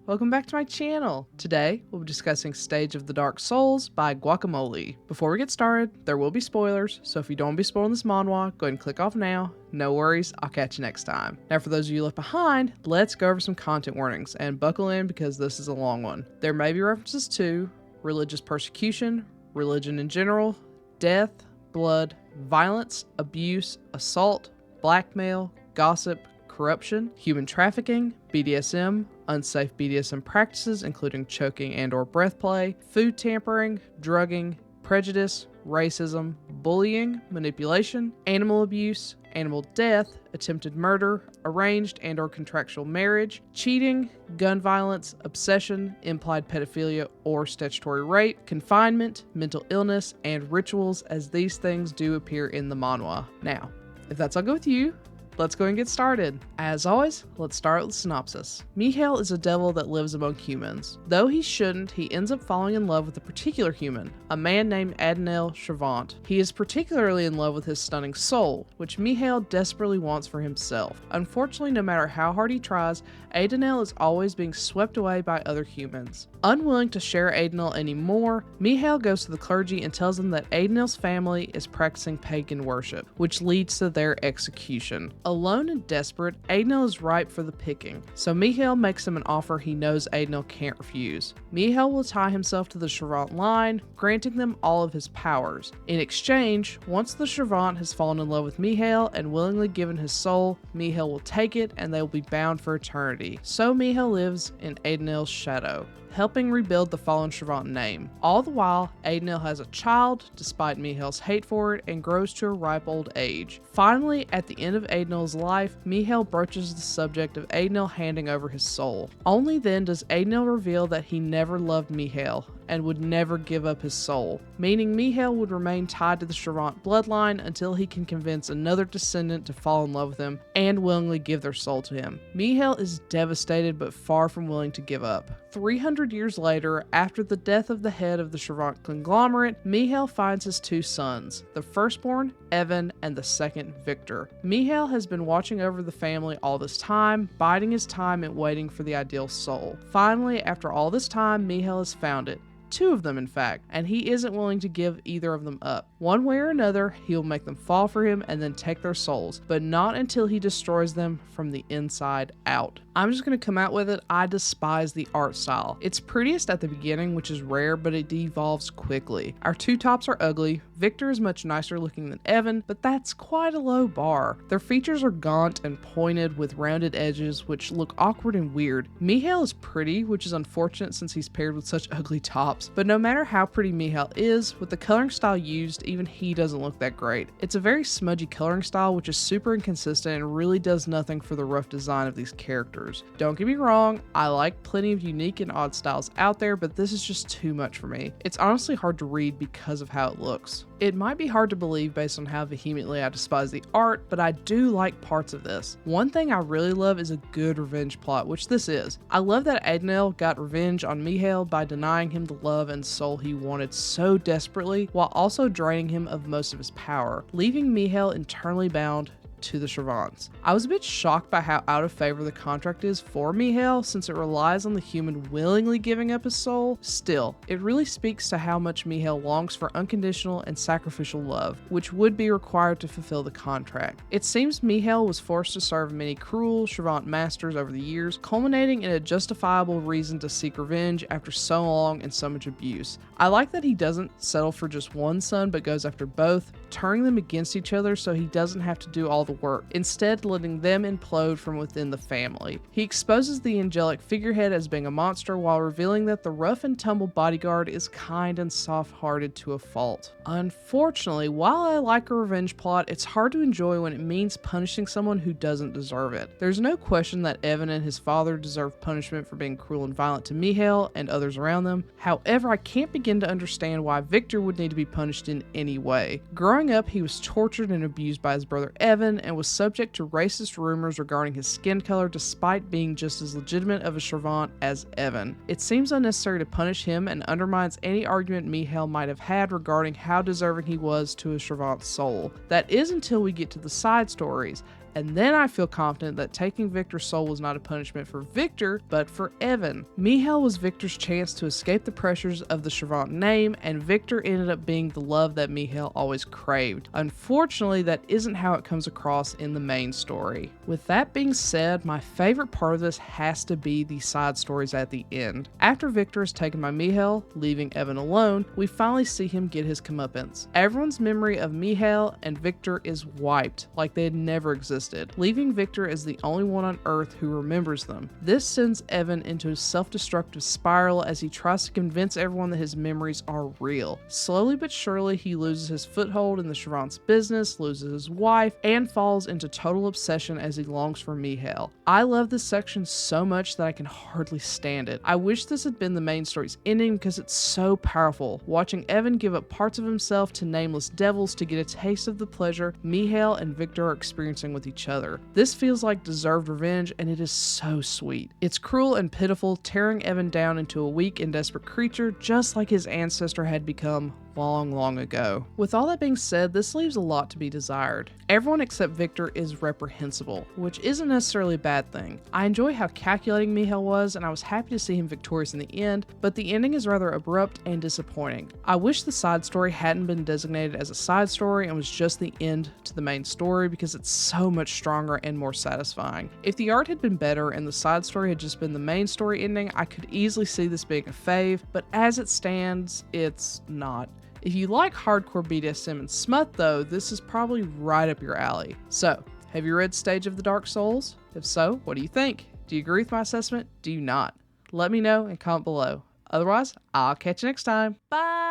welcome back to my channel. Today, we'll be discussing Stage of the Dark Souls by Guacamole. Before we get started, there will be spoilers, so if you don't want to be spoiling this manhwa, go ahead and click off now. No worries, I'll catch you next time. Now for those of you left behind, let's go over some content warnings, and buckle in because this is a long one. There may be references to religious persecution, religion in general, death, blood, violence, abuse, assault, blackmail, gossip, corruption, human trafficking, BDSM, unsafe BDSM practices including choking and or breath play, food tampering, drugging, prejudice, racism, bullying, manipulation, animal abuse, animal death, attempted murder, arranged and or contractual marriage, cheating, gun violence, obsession, implied pedophilia or statutory rape, confinement, mental illness, and rituals, as these things do appear in the manhwa. Now, if that's all good with you, let's go and get started. As always, let's start with the synopsis. Mihail is a devil that lives among humans. Though he shouldn't, he ends up falling in love with a particular human, a man named Adnel Shavant. He is particularly in love with his stunning soul, which Mihail desperately wants for himself. Unfortunately, no matter how hard he tries, Adnel is always being swept away by other humans. Unwilling to share Adnel anymore, Mihail goes to the clergy and tells them that Adnel's family is practicing pagan worship, which leads to their execution. Alone and desperate, Adnel is ripe for the picking, so Mihail makes him an offer he knows Adnel can't refuse. Mihail will tie himself to the Shavant line, granting them all of his powers. In exchange, once the Shavant has fallen in love with Mihail and willingly given his soul, Mihail will take it and they will be bound for eternity. So Mihail lives in Adnel's shadow, helping rebuild the fallen Shavant name. All the while, Adnel has a child, despite Mihail's hate for it, and grows to a ripe old age. Finally, at the end of Adnel's life, Mihail broaches the subject of Adnel handing over his soul. Only then does Adnel reveal that he never loved Mihail and would never give up his soul, meaning Mihail would remain tied to the Shavant bloodline until he can convince another descendant to fall in love with him and willingly give their soul to him. Mihail is devastated but far from willing to give up. 300 years later, after the death of the head of the Shavant conglomerate, Mihail finds his two sons, the firstborn, Evan, and the second, Victor. Mihail has been watching over the family all this time, biding his time and waiting for the ideal soul. Finally, after all this time, Mihail has found it. Two of them, in fact, and he isn't willing to give either of them up. One way or another, he'll make them fall for him and then take their souls, but not until he destroys them from the inside out. I'm just going to come out with it. I despise the art style. It's prettiest at the beginning, which is rare, but it devolves quickly. Our two tops are ugly. Victor is much nicer looking than Evan, but that's quite a low bar. Their features are gaunt and pointed with rounded edges, which look awkward and weird. Mihail is pretty, which is unfortunate since he's paired with such ugly tops. But no matter how pretty Mihail is, with the coloring style used, even he doesn't look that great. It's a very smudgy coloring style, which is super inconsistent and really does nothing for the rough design of these characters. Don't get me wrong, I like plenty of unique and odd styles out there, but this is just too much for me. It's honestly hard to read because of how it looks. It might be hard to believe based on how vehemently I despise the art, but I do like parts of this. One thing I really love is a good revenge plot, which this is. I love that Adnel got revenge on Mihail by denying him the love and soul he wanted so desperately, while also draining him of most of his power, leaving Mihail internally bound to the Shavants. I was a bit shocked by how out of favor the contract is for Mihail, since it relies on the human willingly giving up his soul. Still, it really speaks to how much Mihail longs for unconditional and sacrificial love, which would be required to fulfill the contract. It seems Mihail was forced to serve many cruel Shavant masters over the years, culminating in a justifiable reason to seek revenge after so long and so much abuse. I like that he doesn't settle for just one son but goes after both, turning them against each other so he doesn't have to do all the work, instead letting them implode from within the family. He exposes the angelic figurehead as being a monster while revealing that the rough and tumble bodyguard is kind and soft-hearted to a fault. Unfortunately, while I like a revenge plot, it's hard to enjoy when it means punishing someone who doesn't deserve it. There's no question that Evan and his father deserve punishment for being cruel and violent to Mihail and others around them. However, I can't begin to understand why Victor would need to be punished in any way. Growing up, he was tortured and abused by his brother Evan and was subject to racist rumors regarding his skin color despite being just as legitimate of a Shavant as Evan. It seems unnecessary to punish him and undermines any argument Mihail might have had regarding how deserving he was to a Shavant's soul. That is until we get to the side stories. And then I feel confident that taking Victor's soul was not a punishment for Victor, but for Evan. Mihail was Victor's chance to escape the pressures of the Shavant name, and Victor ended up being the love that Mihail always craved. Unfortunately, that isn't how it comes across in the main story. With that being said, my favorite part of this has to be the side stories at the end. After Victor is taken by Mihail, leaving Evan alone, we finally see him get his comeuppance. Everyone's memory of Mihail and Victor is wiped, like they had never existed, leaving Victor as the only one on Earth who remembers them. This sends Evan into a self-destructive spiral as he tries to convince everyone that his memories are real. Slowly but surely, he loses his foothold in the Shavant's business, loses his wife, and falls into total obsession as he longs for Mihail. I love this section so much that I can hardly stand it. I wish this had been the main story's ending because it's so powerful, watching Evan give up parts of himself to nameless devils to get a taste of the pleasure Mihail and Victor are experiencing with each other. This feels like deserved revenge, and it is so sweet. It's cruel and pitiful, tearing Evan down into a weak and desperate creature just like his ancestor had become long ago. With all that being said, this leaves a lot to be desired. Everyone except Victor is reprehensible, which isn't necessarily a bad thing. I enjoy how calculating Mihail was, and I was happy to see him victorious in the end, but the ending is rather abrupt and disappointing. I wish the side story hadn't been designated as a side story and was just the end to the main story because it's so much stronger and more satisfying. If the art had been better and the side story had just been the main story ending, I could easily see this being a fave, but as it stands, it's not. If you like hardcore BDSM and smut though, this is probably right up your alley. So, have you read Stage of the Dark Souls? If so, what do you think? Do you agree with my assessment? Do you not? Let me know and comment below. Otherwise, I'll catch you next time. Bye!